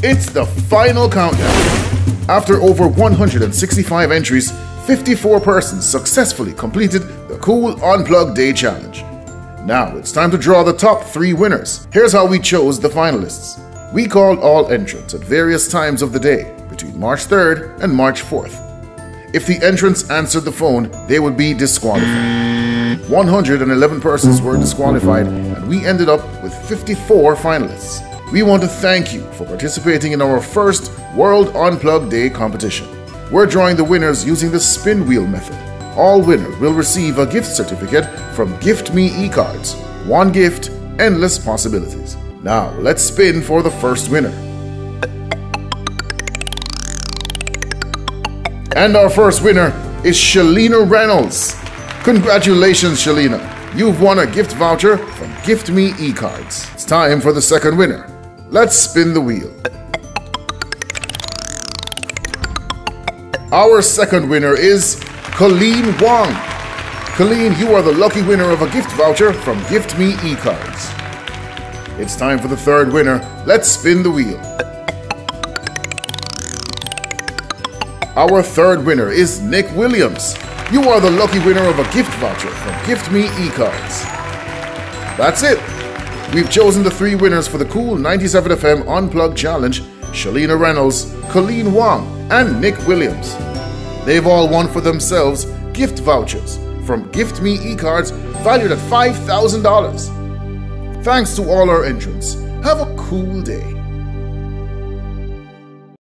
It's the final countdown. After over 165 entries, 54 persons successfully completed the KOOL Unplug Day Challenge. Now it's time to draw the top 3 winners. Here's how we chose the finalists. We called all entrants at various times of the day between March 3rd and March 4th. If the entrants answered the phone, they would be disqualified. 111 persons were disqualified, and we ended up with 54 finalists. We want to thank you for participating in our first World Unplug Day competition. We're drawing the winners using the spin wheel method. All winners will receive a gift certificate from Gift Me eCards. One gift, endless possibilities. Now let's spin for the first winner. And our first winner is Shalina Reynolds. Congratulations, Shalina. You've won a gift voucher from Gift Me eCards. It's time for the second winner. Let's spin the wheel. Our second winner is Colleen Wong. Colleen, you are the lucky winner of a gift voucher from Gift Me eCards. It's time for the third winner. Let's spin the wheel. Our third winner is Nick Williams. You are the lucky winner of a gift voucher from Gift Me eCards. That's it. We've chosen the 3 winners for the KOOL97 FM Unplug Challenge: Shalina Reynolds, Colleen Wong, and Nick Williams. They've all won for themselves gift vouchers from Gift Me eCards valued at $5,000. Thanks to all our entrants. Have a cool day.